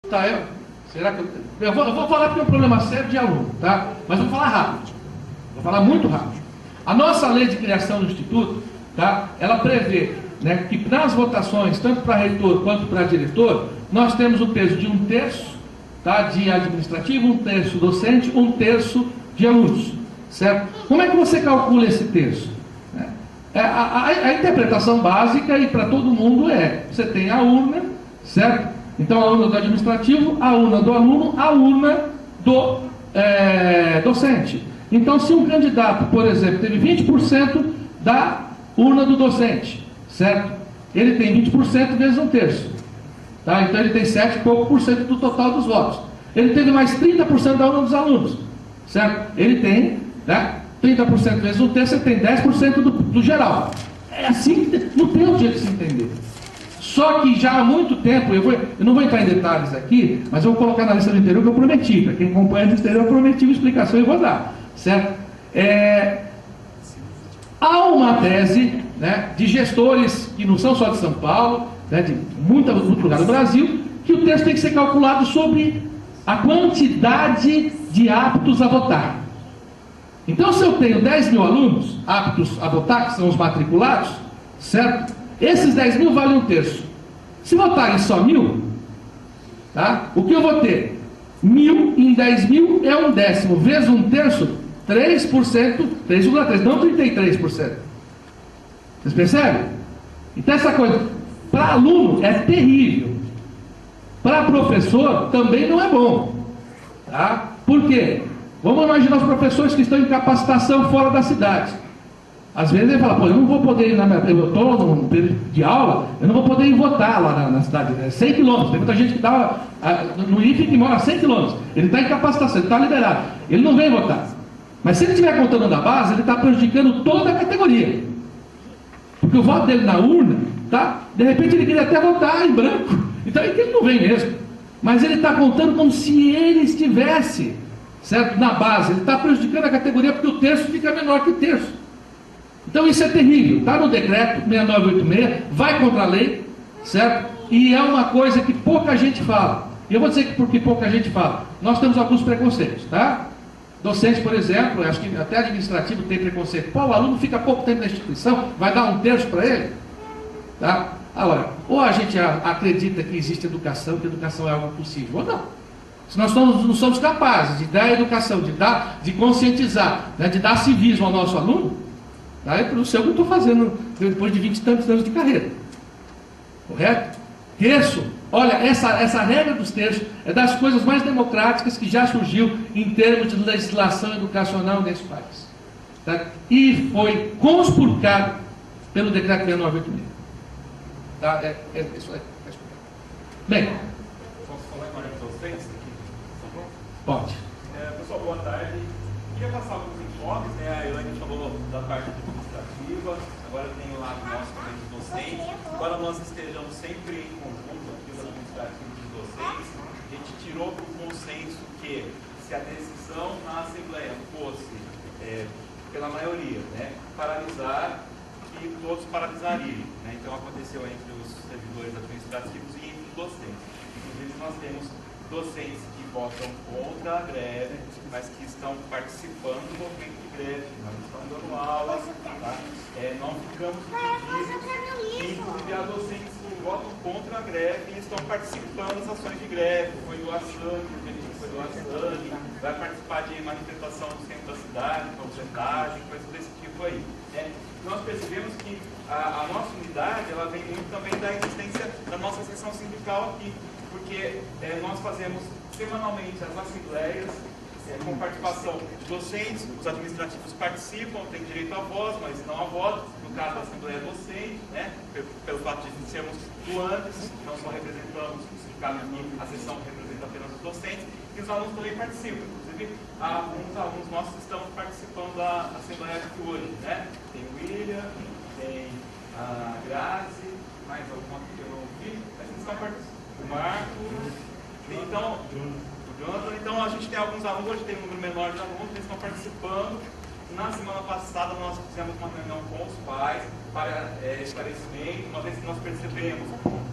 Tá, será que eu vou falar porque é um problema sério de aluno, tá? Mas vou falar rápido. Vou falar muito rápido. A nossa lei de criação do Instituto, tá? Ela prevê, né, que nas votações, tanto para reitor quanto para diretor, nós temos o peso de 1/3, tá, de administrativo, 1/3 docente, 1/3 de alunos, certo? Como é que você calcula esse terço? A interpretação básica e para todo mundo você tem a urna, certo? Então a urna do administrativo, a urna do aluno, a urna do docente. Então se um candidato, por exemplo, teve 20% da urna do docente, certo? Ele tem 20% vezes 1/3. Tá? Então ele tem 7 e pouco por cento do total dos votos. Ele teve mais 30% da urna dos alunos, certo? Ele tem, né, 30% vezes 1/3, você tem 10% do geral. É assim, não tem outro jeito de se entender. Só que já há muito tempo, eu não vou entrar em detalhes aqui, mas eu vou colocar na lista do interior que eu prometi. Para quem acompanha no exterior, eu prometi uma explicação e vou dar, certo? Há uma tese, né, de gestores que não são só de São Paulo, né, de muito lugar do Brasil, que o texto tem que ser calculado sobre a quantidade de aptos a votar. Então, se eu tenho 10 mil alunos aptos a votar, que são os matriculados, certo? Esses 10 mil valem 1/3. Se votarem só 1.000, tá? O que eu vou ter? 1.000 em 10 mil é 1/10, vezes 1/3, 3%, 3,3%, não 33%. Vocês percebem? Então essa coisa, para aluno é terrível. Para professor também não é bom. Tá? Por quê? Vamos imaginar os professores que estão em capacitação fora da cidade. Às vezes ele fala, pô, eu não vou poder ir eu estou num período de aula, eu não vou poder ir votar lá na cidade, 100 quilômetros. Tem muita gente que dá no IFE que mora a 100 quilômetros. Ele está em capacitação, ele está liberado. Ele não vem votar. Mas se ele estiver contando da base, ele está prejudicando toda a categoria. Porque o voto dele na urna, tá? De repente ele queria até votar em branco. Então ele não vem mesmo. Mas ele está contando como se ele estivesse, certo? Na base. Ele está prejudicando a categoria porque o terço fica menor que o terço. Então isso é terrível. Está no decreto 6986, vai contra a lei, certo? E é uma coisa que pouca gente fala. E eu vou dizer que porque pouca gente fala. Nós temos alguns preconceitos, tá? Docente, por exemplo, acho que até administrativo tem preconceito. Pô, o aluno fica pouco tempo na instituição, vai dar 1/3 para ele? Tá? Agora, ou a gente acredita que existe educação, que educação é algo possível, ou não. Se nós não somos capazes de dar educação, de conscientizar, né, de dar civismo ao nosso aluno, tá? É para o seu que eu estou fazendo depois de 20 e tantos anos de carreira. Correto? Terço. Olha, essa regra dos terços é das coisas mais democráticas que já surgiu em termos de legislação educacional nesse país. Tá? E foi conspurcado pelo decreto 6986. Tá? Isso aí. Bem. Posso falar agora para vocês aqui? Pode. Pessoal, boa tarde. Queria passar alguns enfoques, né? A Elaine falou da parte administrativa, agora tem o lado nosso também de docente. Embora nós estejamos sempre em conjunto aqui, os administrativos e docentes, a gente tirou para o consenso que se a decisão na Assembleia fosse, pela maioria, né, paralisar, que todos paralisariam. Né? Então aconteceu entre os servidores administrativos e entre os docentes. Inclusive nós temos docentes que votam contra a greve, mas que estão participando do movimento de greve, não estão dando aulas, tá? Não ficamos divididos, inclusive há docentes que votam contra a greve e estão participando das ações de greve, foi doar sangue, foi doar sangue, vai participar de manifestação no centro da cidade, panfletagem, coisas desse tipo aí. Né? Nós percebemos que a nossa unidade ela vem muito também da existência da nossa seção sindical aqui, porque nós fazemos semanalmente as assembleias com participação de docentes, os administrativos participam, têm direito à voz, mas não a voto, no caso da assembleia docente, né, pelo fato de sermos doantes, não só representamos o sindicato aqui, a seção representa apenas os docentes, e os alunos também participam. Inclusive, alguns alunos nossos estão participando da assembleia aqui hoje, né? Tem o William, tem a Grazi, mais alguma que eu não vi, mas eles estão participando. O Marcos, então, o Jonathan, então a gente tem alguns alunos, hoje tem um número menor de alunos, eles estão participando. Na semana passada nós fizemos uma reunião com os pais para esclarecimento, uma vez que nós percebemos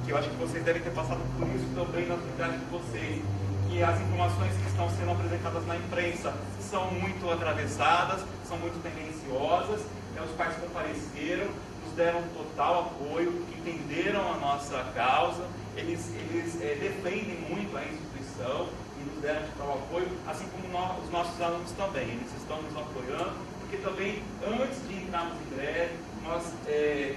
que eu acho que vocês devem ter passado por isso também na atividade de vocês, que as informações que estão sendo apresentadas na imprensa são muito atravessadas, são muito tendenciosas, os pais compareceram, nos deram total apoio, entenderam a nossa causa, eles defendem muito a instituição e nos deram total apoio, assim como os nossos alunos também, eles estão nos apoiando, porque também, antes de entrarmos em greve, nós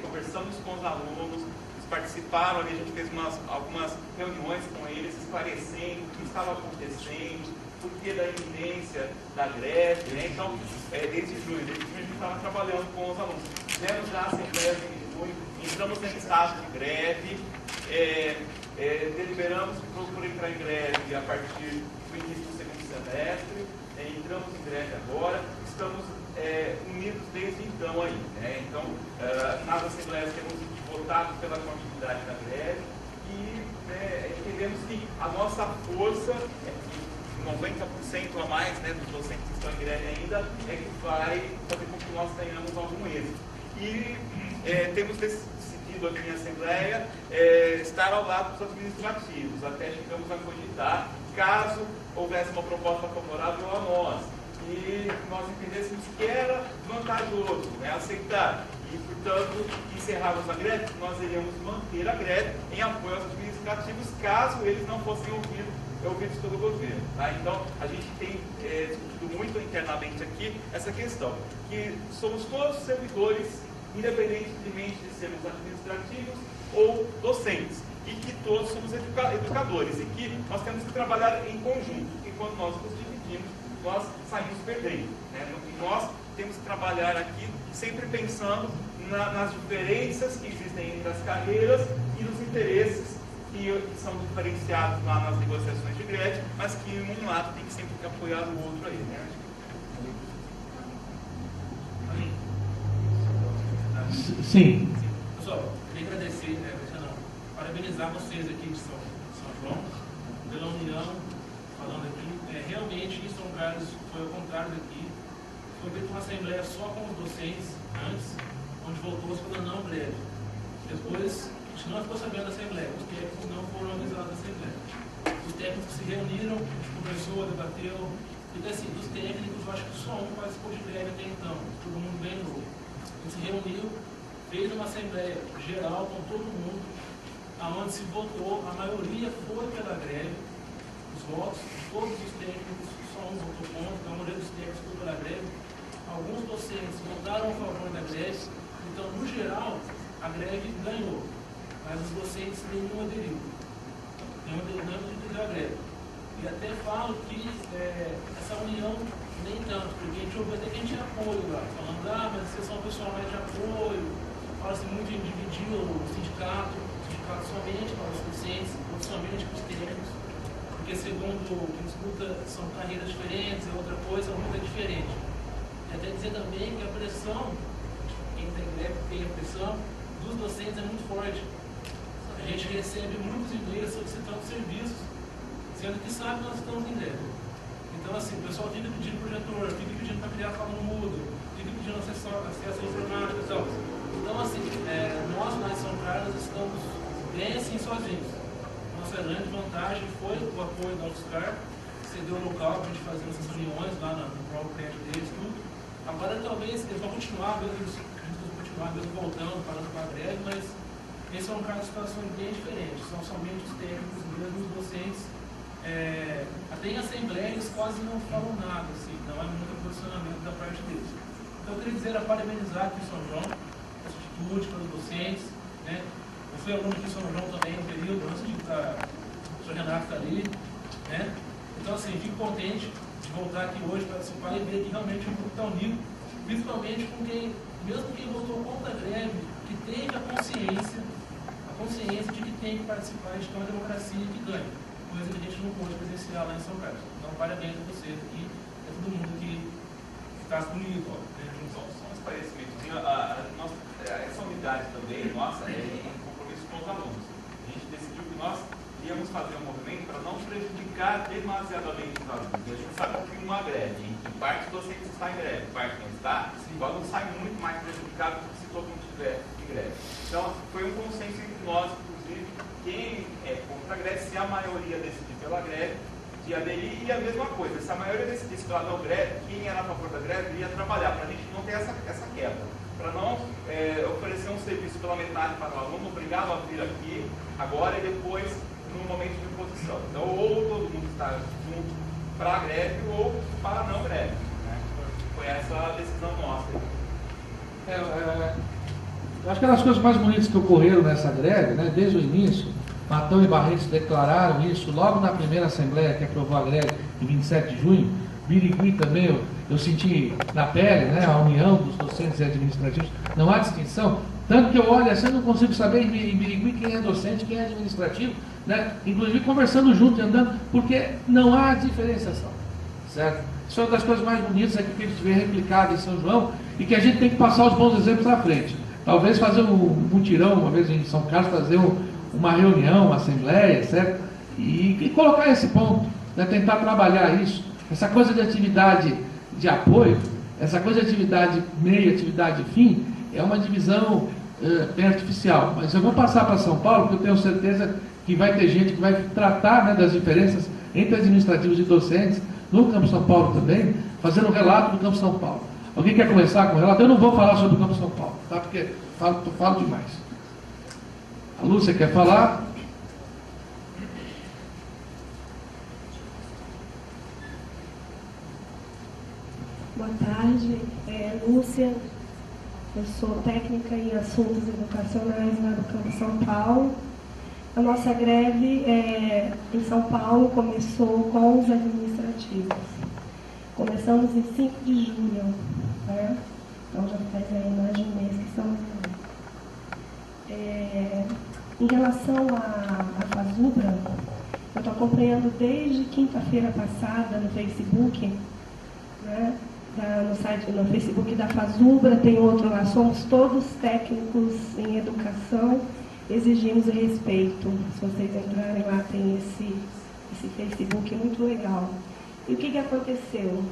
conversamos com os alunos, eles participaram ali, a gente fez algumas reuniões com eles, esclarecendo o que estava acontecendo, por que da iminência da greve, né? Então, desde junho a gente estava trabalhando com os alunos. Fizemos já a assembleia de junho, entramos em estágio de greve, deliberamos por entrar em greve a partir do início do segundo semestre, entramos em greve agora, estamos unidos desde então aí, né? Então, nas assembleias temos votado pela continuidade da greve e entendemos que a nossa força, 90% a mais, né, dos docentes que estão em greve ainda, que vai fazer com que nós tenhamos algum êxito. E temos decidido aqui em Assembleia estar ao lado dos administrativos, até chegamos a cogitar, caso houvesse uma proposta favorável a nós, e nós entendêssemos que era vantajoso, né, aceitar, e, portanto, encerrarmos a greve, nós iríamos manter a greve em apoio aos administrativos, caso eles não fossem ouvidos pelo governo. Tá? Então, a gente tem discutido muito internamente aqui essa questão, que somos todos servidores, independentemente de sermos administrativos ou docentes, e que todos somos educadores, e que nós temos que trabalhar em conjunto, e quando nós nos dividimos, nós saímos perdendo. Né? E nós temos que trabalhar aqui sempre pensando nas diferenças que existem entre as carreiras e nos interesses que são diferenciados lá nas negociações de greve, mas que um lado tem que sempre apoiar o outro aí, né? Sim. Pessoal, queria agradecer, parabenizar vocês aqui de São João, pela união, falando aqui. Realmente, em São Carlos, foi ao contrário daqui. Foi feita uma assembleia só com os docentes antes, onde voltou-se pela não greve. Depois, a gente não ficou sabendo da Assembleia, os técnicos não foram avisados da Assembleia. Os técnicos se reuniram, a gente conversou, debateu, e assim, dos técnicos, eu acho que só um participou de greve até então, todo mundo bem novo. A gente se reuniu, fez uma Assembleia geral com todo mundo, aonde se votou, a maioria foi pela greve, os votos, todos os técnicos, só um votou contra, então a maioria dos técnicos foi pela greve. Alguns docentes votaram a favor da greve, então, no geral, a greve ganhou. Mas os docentes nenhum aderiu. Nenhum aderiu à greve. E até falo que essa união nem tanto, porque a gente ouviu até que a gente tinha apoio lá, falando, mas vocês são um pessoal mais de apoio, fala-se muito em dividir o sindicato somente para os docentes, não somente para os técnicos, porque segundo o que discuta, são carreiras diferentes, é outra coisa, muito diferente. E até dizer também que a pressão, quem tem greve tem a pressão, dos docentes é muito forte. A gente recebe muitos e-mails solicitando serviços, sendo que sabe que nós estamos em greve. Então, assim, o pessoal fica pedindo projetor, fica pedindo para criar fala no mudo, fica pedindo acesso à informática e tal. Então, assim, nós lá em São Carlos estamos bem assim sozinhos. Nossa grande vantagem foi o apoio da UFSCar, cedeu o local para a gente fazer essas reuniões lá no próprio prédio deles, tudo. Agora, talvez, eles vão continuar, mesmo voltando, parando com a greve, mas esse é um caso de situações bem diferentes. São somente os técnicos, mesmo os docentes. Até em assembleia eles quase não falam nada, assim, não há muito posicionamento da parte deles. Então eu queria dizer, parabenizar aqui em São João, essa atitude para os docentes, né? Eu fui aluno aqui em São João também, um período, antes de estar, o senhor Renato está ali, né? Então, assim, fico contente de voltar aqui hoje para participar e ver que realmente o grupo está unido, principalmente com quem, mesmo quem votou contra a greve, que teve a consciência de que tem que participar, de ter uma democracia que ganha, coisa que a gente não pôde presenciar lá em São Carlos. Então, parabéns a vocês aqui, a todo mundo que está unido, Só um esclarecimento. Essa unidade também, nossa, é em compromisso com os alunos. A gente decidiu que nós íamos fazer um movimento para não prejudicar demasiadamente os alunos. A gente sabe que uma greve, em parte docentes está em greve, parte não está, o aluno sai muito mais prejudicado do que se todo mundo estiver em greve. Então, foi um consenso entre nós, os inclusive, quem é contra a greve, se a maioria decidir pela greve, de aderir, e a mesma coisa, se a maioria decidisse pela não greve, quem era a favor da greve ia trabalhar, para a gente não ter essa quebra, para não oferecer um serviço pela metade para o aluno, obrigado a vir aqui agora e depois no momento de oposição. Então, ou todo mundo está junto para a greve ou para a não greve. Né? Foi essa a decisão nossa. Acho que uma das coisas mais bonitas que ocorreram nessa greve, né, desde o início, Matão e Barretos declararam isso logo na primeira assembleia que aprovou a greve, em 27 de junho. Birigui também, eu senti na pele, né, a união dos docentes e administrativos, não há distinção. Tanto que eu olho assim, eu não consigo saber em Birigui quem é docente, quem é administrativo, né? Inclusive conversando junto e andando, porque não há diferenciação, certo? Isso é uma das coisas mais bonitas aqui que a gente vê replicado em São João e que a gente tem que passar os bons exemplos à frente. Talvez fazer um mutirão, uma vez em São Carlos, fazer uma reunião, uma assembleia, certo? E colocar esse ponto, né? Tentar trabalhar isso. Essa coisa de atividade de apoio, essa coisa de atividade meio, atividade fim, é uma divisão bem artificial. Mas eu vou passar para São Paulo, porque eu tenho certeza que vai ter gente que vai tratar, né, das diferenças entre administrativos e docentes, no Campo São Paulo também, fazendo um relato do Campo São Paulo. Alguém quer começar com o relato? Eu não vou falar sobre o Campo São Paulo, tá? Porque falo demais. A Lúcia quer falar? Boa tarde, Lúcia, eu sou técnica em assuntos educacionais lá do Campo São Paulo. A nossa greve em São Paulo começou com os administrativos. Começamos em 5 de julho, né? Então já faz aí mais de um mês que estamos aí. Em relação à FASUBRA, eu estou acompanhando desde quinta-feira passada no Facebook, né? No site, no Facebook da FASUBRA, tem outro lá, somos todos técnicos em educação, exigimos respeito. Se vocês entrarem lá, tem esse Facebook muito legal. E o que aconteceu?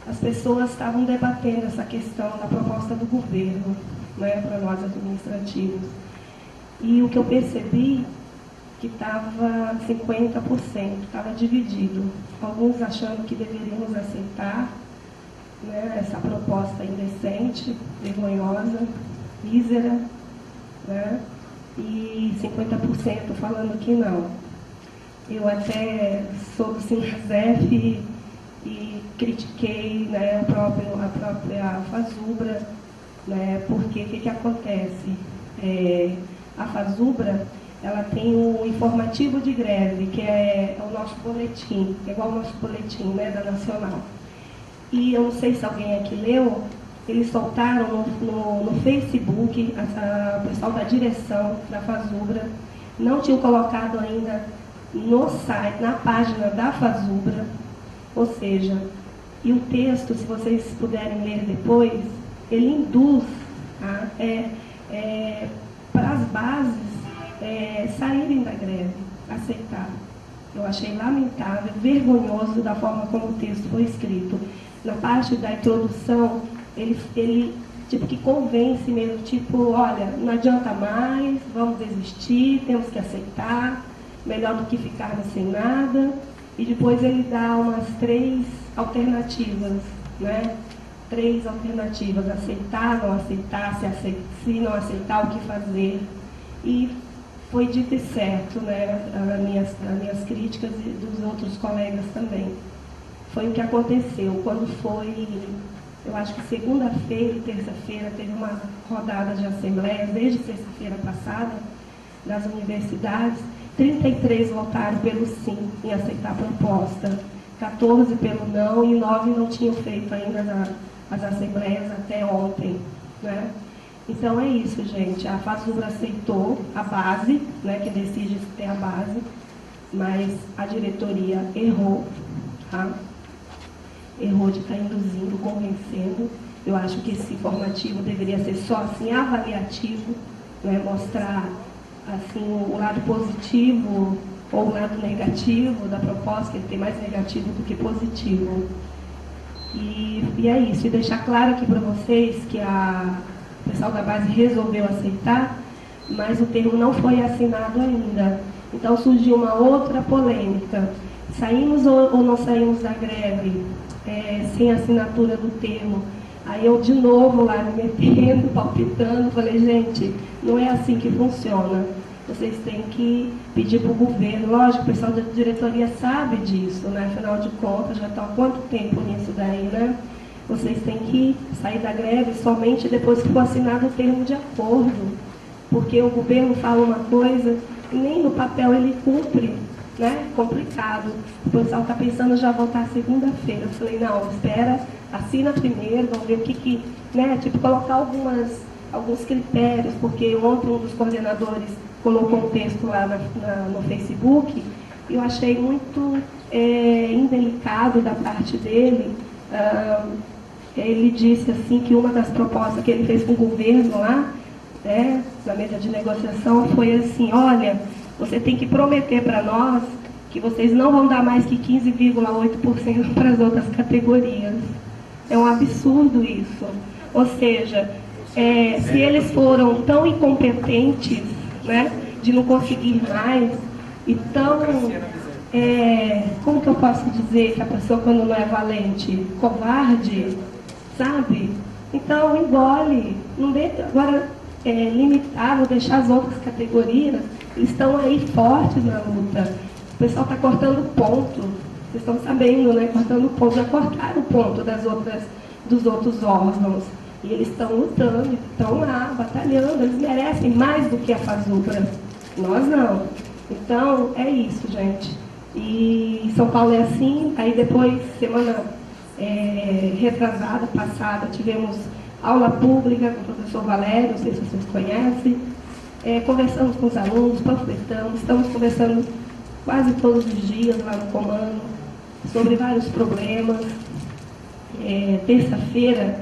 As pessoas estavam debatendo essa questão da proposta do governo, né, para nós administrativos. E o que eu percebi, que estava 50%, estava dividido. Alguns achando que deveríamos aceitar, né, essa proposta indecente, vergonhosa, mísera, né, e 50% falando que não. Eu até sou do Sinasef e critiquei, né, a própria FASUBRA, né, porque o que acontece? A FASUBRA, ela tem o informativo de greve, que é o nosso boletim, é igual ao nosso boletim, né, da Nacional. E eu não sei se alguém aqui leu, eles soltaram no Facebook, o pessoal da direção da FASUBRA não tinham colocado ainda no site, na página da FASUBRA, ou seja, e o texto, se vocês puderem ler depois, ele induz, tá, para as bases saírem da greve, aceitar. Eu achei lamentável, vergonhoso da forma como o texto foi escrito. Na parte da introdução, ele tipo que convence mesmo, tipo, olha, não adianta mais, vamos desistir, temos que aceitar, melhor do que ficarmos sem nada. E depois ele dá umas 3 alternativas, né? 3 alternativas, aceitar, não aceitar, se não aceitar, o que fazer. E foi dito e certo, né? As minhas críticas e dos outros colegas também. Foi o que aconteceu. Quando foi, eu acho que segunda-feira e terça-feira, teve uma rodada de assembleia, desde sexta-feira passada, das universidades, 33 votaram pelo sim, em aceitar a proposta, 14 pelo não e 9 não tinham feito ainda as assembleias até ontem, né? Então é isso, gente. A FASUBRA aceitou a base, né, que decide se tem a base, mas a diretoria errou, tá? Errou de estar induzindo, convencendo. Eu acho que esse informativo deveria ser só assim, avaliativo, né, mostrar assim, o lado positivo ou o lado negativo da proposta, que tem mais negativo do que positivo. E é isso. E deixar claro aqui para vocês que o pessoal da base resolveu aceitar, mas o termo não foi assinado ainda. Então surgiu uma outra polêmica. Saímos ou não saímos da greve sem assinatura do termo? Aí eu de novo lá me metendo, palpitando, falei, gente, não é assim que funciona. Vocês têm que pedir para o governo. Lógico, o pessoal da diretoria sabe disso, né? Afinal de contas, já estão há quanto tempo nisso daí, né? Vocês têm que sair da greve somente depois que for assinado o termo de acordo. Porque o governo fala uma coisa e nem no papel ele cumpre, né? Complicado. O pessoal está pensando já voltar segunda-feira. Eu falei, não, espera, assina primeiro, vamos ver o que né? Tipo, colocar alguns critérios, porque ontem um dos coordenadores colocou um texto lá no Facebook e eu achei muito indelicado da parte dele. Ele disse assim que uma das propostas que ele fez com o governo lá, na mesa de negociação, foi assim, olha, você tem que prometer para nós que vocês não vão dar mais que 15,8% para as outras categorias. É um absurdo isso. Ou seja, se eles foram tão incompetentes, né, de não conseguir mais, e tão, como que eu posso dizer que a pessoa quando não é valente, covarde, sabe? Então engole, não agora limitar, vou deixar as outras categorias, eles estão aí fortes na luta. O pessoal está cortando ponto, vocês estão sabendo, né? Cortando ponto, já cortaram o ponto dos outros órgãos. E eles estão lutando, estão lá, batalhando, eles merecem mais do que a FASUPRA. Nós não. Então, é isso, gente. E São Paulo é assim, aí depois, semana retrasada, passada, tivemos aula pública com o professor Valério, não sei se vocês conhecem. Conversamos com os alunos, panfletamos, estamos conversando quase todos os dias lá no comando sobre vários problemas. Terça-feira,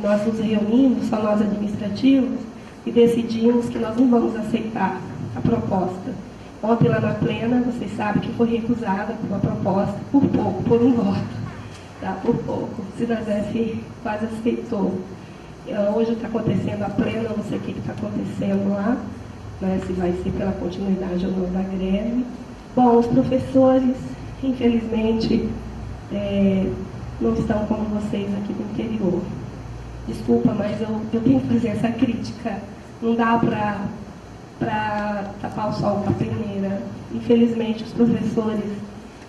nós nos reunimos, só nós administrativos, e decidimos que nós não vamos aceitar a proposta. Ontem, lá na plena, vocês sabem que foi recusada uma proposta, por pouco, por um voto, tá? Por pouco. O Cidadef quase aceitou. Hoje está acontecendo a plena, não sei o que está acontecendo lá, né, se vai ser pela continuidade ou não da greve. Bom, os professores, infelizmente, não estão como vocês aqui do interior. Desculpa, mas eu tenho que fazer essa crítica. Não dá para tapar o sol com a peneira. Infelizmente, os professores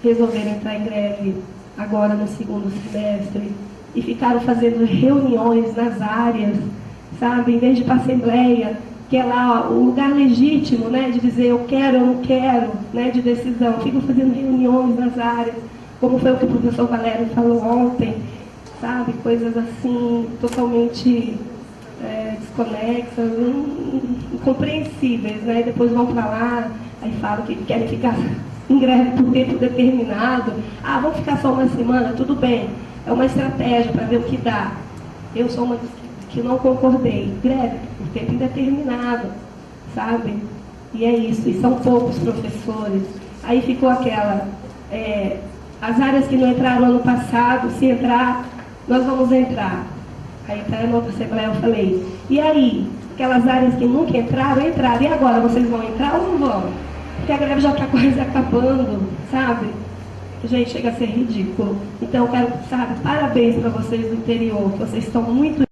resolveram entrar em greve agora no segundo semestre e ficaram fazendo reuniões nas áreas, sabe? Em vez de ir para a assembleia, que é lá o lugar legítimo, né, de dizer eu quero, eu não quero, né, de decisão. Ficam fazendo reuniões nas áreas, como foi o que o professor Valério falou ontem, sabe? Coisas assim, totalmente desconexas, incompreensíveis, né? E depois vão para lá, aí falam que querem ficar em greve por tempo determinado. Ah, vamos ficar só uma semana, tudo bem. É uma estratégia para ver o que dá. Eu sou uma dos que não concordei. Greve por tempo indeterminado, sabe? E é isso, e são poucos professores. Aí ficou aquela, as áreas que não entraram ano passado, se entrar, nós vamos entrar. Aí até na outra assembleia eu falei, e aí? Aquelas áreas que nunca entraram, entraram. E agora, vocês vão entrar ou não vão? Porque a greve já está quase acabando, sabe? Gente, chega a ser ridículo. Então, eu quero, sabe, parabéns para vocês do interior, que vocês estão muito